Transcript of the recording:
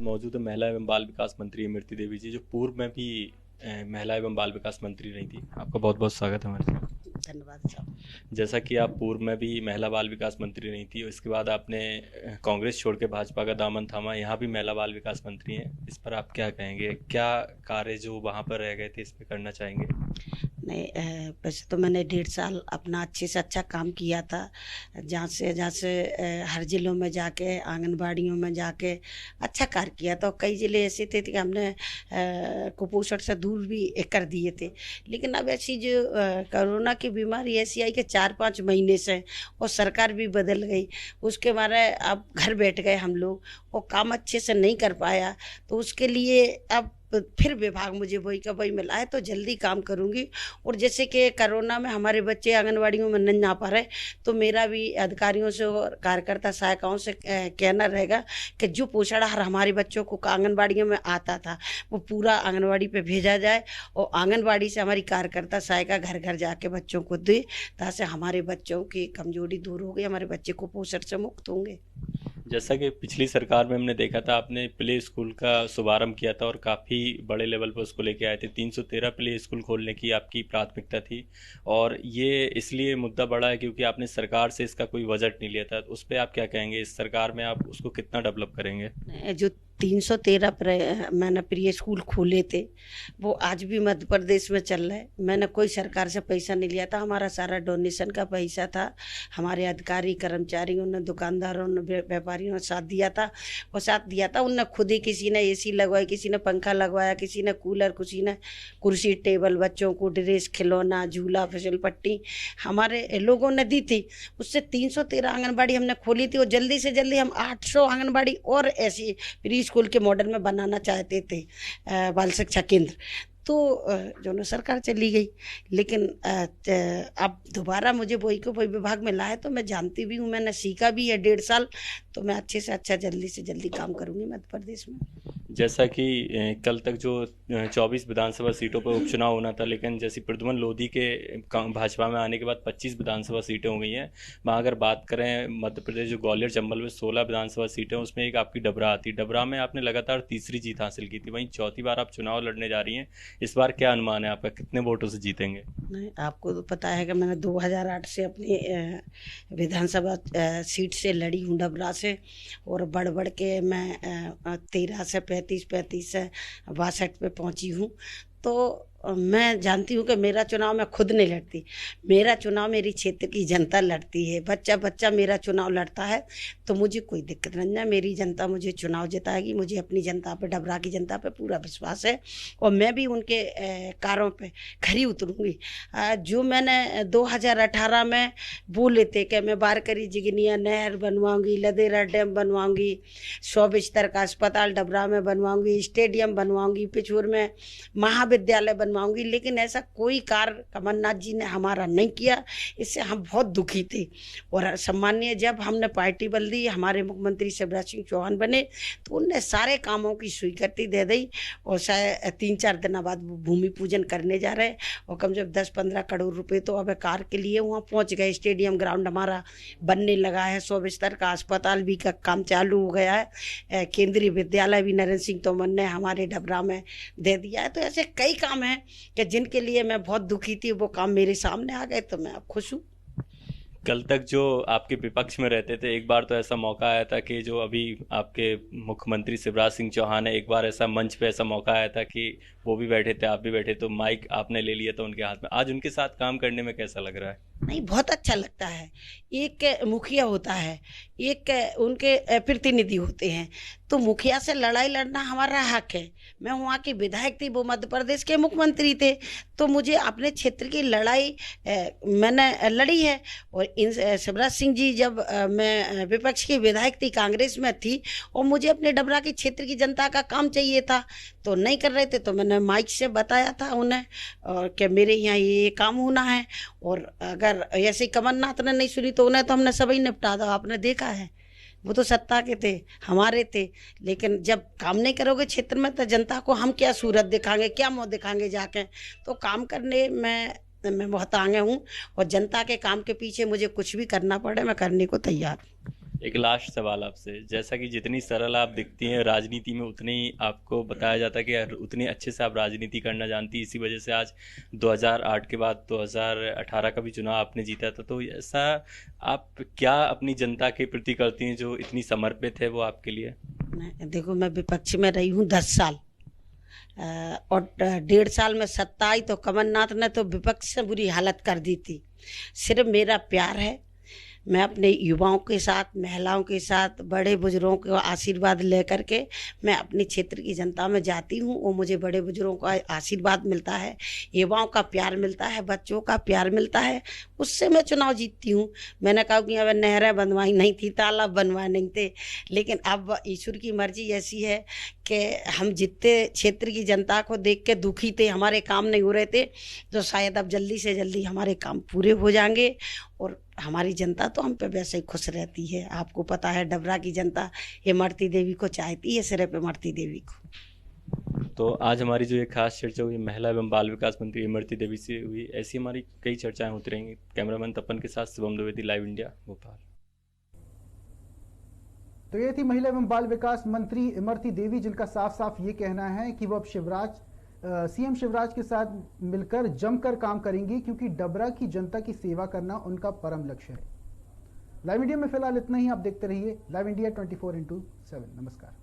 मौजूद है महिला एवं बाल विकास मंत्री इमरती देवी जी, जो पूर्व में भी महिला एवं बाल विकास मंत्री रही थी। आपका बहुत बहुत स्वागत है हमारे साथ। धन्यवाद साहब। जैसा कि आप पूर्व में भी महिला बाल विकास मंत्री रही थी, इसके बाद आपने कांग्रेस छोड़ के भाजपा का दामन थामा, यहाँ भी महिला बाल विकास मंत्री हैं। इस पर आप क्या कहेंगे? क्या कार्य जो वहाँ पर रह गए थे इस पर करना चाहेंगे? नहीं, वैसे तो मैंने 1.5 साल अपना अच्छे से अच्छा काम किया था। जहाँ से हर ज़िलों में जाके, आंगनबाड़ियों में जाके अच्छा कार्य किया था। कई ज़िले ऐसे थे कि हमने कुपोषण से दूर भी कर दिए थे। लेकिन अब ऐसी जो कोरोना की बीमारी ऐसी आई कि 4-5 महीने से, और सरकार भी बदल गई, उसके मारे अब घर बैठ गए हम लोग और काम अच्छे से नहीं कर पाया। तो उसके लिए अब फिर विभाग मुझे वही का वही मिला है, तो जल्दी काम करूंगी। और जैसे कि कोरोना में हमारे बच्चे आंगनवाड़ियों में नहीं जा पा रहे, तो मेरा भी अधिकारियों से और कार्यकर्ता सहायिकाओं से कहना रहेगा कि जो पोषण आहार हमारे बच्चों को आंगनवाड़ियों में आता था वो पूरा आंगनवाड़ी पे भेजा जाए, और आंगनवाड़ी से हमारी कार्यकर्ता सहायिका घर घर जाके बच्चों को दे, ताकि हमारे बच्चों की कमजोरी दूर हो गई, हमारे बच्चे कुपोषण से मुक्त होंगे। जैसा कि पिछली सरकार में हमने देखा था, आपने प्ले स्कूल का शुभारंभ किया था और काफ़ी बड़े लेवल पर उसको लेके आए थे। 313 प्ले स्कूल खोलने की आपकी प्राथमिकता थी, और ये इसलिए मुद्दा बड़ा है क्योंकि आपने सरकार से इसका कोई बजट नहीं लिया था। तो उस पर आप क्या कहेंगे? इस सरकार में आप उसको कितना डेवलप करेंगे? जो 313 मैंने प्री स्कूल खोले थे, वो आज भी मध्य प्रदेश में चल रहे। मैंने कोई सरकार से पैसा नहीं लिया था, हमारा सारा डोनेशन का पैसा था। हमारे अधिकारी, कर्मचारियों ने, दुकानदारों ने, व्यापारियों ने साथ दिया था, और साथ दिया था उनने खुद ही। किसी ने एसी लगवाई, किसी ने पंखा लगवाया, किसी ने कूलर, किसी ने कुर्सी टेबल, बच्चों को ड्रेस, खिलौना, झूला, फिसल पट्टी हमारे लोगों ने दी थी। उससे 313 आंगनबाड़ी हमने खोली थी, और जल्दी से जल्दी हम 800 आंगनबाड़ी और ऐसी प्री स्कूल के मॉडल में बनाना चाहते थे, बाल शिक्षा केंद्र। तो जो न सरकार चली गई, लेकिन अब दोबारा मुझे वही को वही विभाग में लाए, तो मैं जानती भी हूँ, मैंने सीखा भी है 1.5 साल, तो मैं अच्छे से अच्छा जल्दी से जल्दी काम करूँगी मध्य प्रदेश में। जैसा कि कल तक जो 24 विधानसभा सीटों पर उपचुनाव होना था, लेकिन जैसे प्रद्युमन लोधी के भाजपा में आने के बाद 25 विधानसभा सीटें हो गई हैं। वहाँ अगर बात करें मध्य प्रदेश, जो ग्वालियर चंबल में 16 विधानसभा सीटें, उसमें एक आपकी डबरा आती। डबरा में आपने लगातार तीसरी जीत हासिल की थी, वहीं चौथी बार आप चुनाव लड़ने जा रही हैं। इस बार क्या अनुमान है आपका, कितने वोटों से जीतेंगे? नहीं, आपको तो पता है कि मैंने 2008 से अपनी विधानसभा सीट से लड़ी हूँ, डबरा से, और बढ़ बढ़ के मैं 13 से 35 से 62 पे पहुँची हूँ। तो मैं जानती हूँ कि मेरा चुनाव मैं खुद नहीं लड़ती, मेरा चुनाव मेरी क्षेत्र की जनता लड़ती है। बच्चा बच्चा मेरा चुनाव लड़ता है, तो मुझे कोई दिक्कत नहीं है। मेरी जनता मुझे चुनाव जिताएगी। मुझे अपनी जनता पे, डबरा की जनता पे पूरा विश्वास है, और मैं भी उनके कार्यों पे खरी उतरूँगी। जो मैंने 2018 में बोले थे कि मैं बारकरी जिगनिया नहर बनवाऊँगी, लदेरा डैम बनवाऊँगी, 100 बिस्तर का अस्पताल डबरा में बनवाऊँगी, स्टेडियम बनवाऊँगी, पिछोर में महाविद्यालय बनवाऊंगी, लेकिन ऐसा कोई कार्य कमलनाथ जी ने हमारा नहीं किया। इससे हम बहुत दुखी थे। और सम्मानीय जब हमने पार्टी बदली, हमारे मुख्यमंत्री शिवराज सिंह चौहान बने, तो उनने सारे कामों की स्वीकृति दे दी, और शायद 3-4 दिन बाद वो भूमि पूजन करने जा रहे, और कम से कम 10-15 करोड़ रुपए तो अब कार्य के लिए वहाँ पहुँच गए। स्टेडियम ग्राउंड हमारा बनने लगा है, 100 बिस्तर का अस्पताल भी का काम चालू हो गया है, केंद्रीय विद्यालय भी नरेंद्र सिंह तोमर ने हमारे डबरा में दे दिया है। तो ऐसे कई काम हैं कि जिनके लिए मैं बहुत दुखी थी, वो काम मेरे सामने आ गए, तो मैं अब खुश हूँ। कल तक जो आपके विपक्ष में रहते थे, एक बार तो ऐसा मौका आया था कि जो अभी आपके मुख्यमंत्री शिवराज सिंह चौहान है, एक बार ऐसा मंच पे ऐसा मौका आया था कि वो भी बैठे थे, आप भी बैठे, तो माइक आपने ले लिया था उनके हाथ में। आज उनके साथ काम करने में कैसा लग रहा है? नहीं, बहुत अच्छा लगता है। एक मुखिया होता है, एक उनके प्रतिनिधि होते हैं, तो मुखिया से लड़ाई लड़ना हमारा हक है। मैं वहाँ की विधायक थी, वो मध्य प्रदेश के मुख्यमंत्री थे, तो मुझे अपने क्षेत्र की लड़ाई मैंने लड़ी है। और इन शिवराज सिंह जी, जब मैं विपक्ष की विधायक थी, कांग्रेस में थी, और मुझे अपने डबरा के क्षेत्र की जनता का काम चाहिए था, तो नहीं कर रहे थे, तो मैंने माइक से बताया था उन्हें, और कि मेरे यहाँ ये काम होना है। और अगर ऐसे कमलनाथ ने नहीं सुनी, तो उन्हें तो हमने सभी निपटा दो, आपने देखा है। वो तो सत्ता के थे, हमारे थे, लेकिन जब काम नहीं करोगे क्षेत्र में, तो जनता को हम क्या सूरत दिखाएंगे, क्या मुँह दिखाएंगे जाके। तो काम करने में मैं बहुत आगे हूँ, और जनता के काम के पीछे मुझे कुछ भी करना पड़े, मैं करने को तैयार हूँ। एक लास्ट सवाल आपसे, जैसा कि जितनी सरल आप दिखती हैं राजनीति में, उतनी आपको बताया जाता है कि यार उतनी अच्छे से आप राजनीति करना जानती, इसी वजह से आज 2008 के बाद 2018 का भी चुनाव आपने जीता था। तो ऐसा आप क्या अपनी जनता के प्रति करती हैं जो इतनी समर्पित है वो आपके लिए? देखो, मैं विपक्ष में रही हूँ 10 साल, और 1.5 साल में सत्ता आई तो कमलनाथ ने तो विपक्ष से बुरी हालत कर दी थी। सिर्फ मेरा प्यार है, मैं अपने युवाओं के साथ, महिलाओं के साथ, बड़े बुजुर्गों का आशीर्वाद लेकर के मैं अपने क्षेत्र की जनता में जाती हूँ। वो मुझे बड़े बुजुर्गों का आशीर्वाद मिलता है, युवाओं का प्यार मिलता है, बच्चों का प्यार मिलता है, उससे मैं चुनाव जीतती हूँ। मैंने कहा कि अब नहरें बनवाई नहीं थी, तालाब बनवाए नहीं थे, लेकिन अब ईश्वर की मर्जी ऐसी है कि हम जितने क्षेत्र की जनता को देख के दुखी थे, हमारे काम नहीं हो रहे थे, तो शायद अब जल्दी से जल्दी हमारे काम पूरे हो जाएंगे। और हमारी जनता तो हम पे वैसे ही खुश रहती है। आपको पता है डबरा की जनता इमरती देवी को चाहती है, सिर्फ इमरती देवी को। तो आज हमारी जो एक खास चर्चा हुई महिला एवं बाल विकास मंत्री इमरती देवी से हुई, ऐसी हमारी कई चर्चाएं होती रहेंगी। कैमरामैन तपन के साथ शिवम द्विवेदी, लाइव इंडिया, भोपाल। तो ये थी महिला एवं बाल विकास मंत्री इमरती देवी, जिनका साफ साफ ये कहना है कि वो अब सीएम शिवराज के साथ मिलकर जमकर काम करेंगी, क्योंकि डबरा की जनता की सेवा करना उनका परम लक्ष्य है। लाइव इंडिया में फिलहाल इतना ही। आप देखते रहिए लाइव इंडिया 24/7। नमस्कार।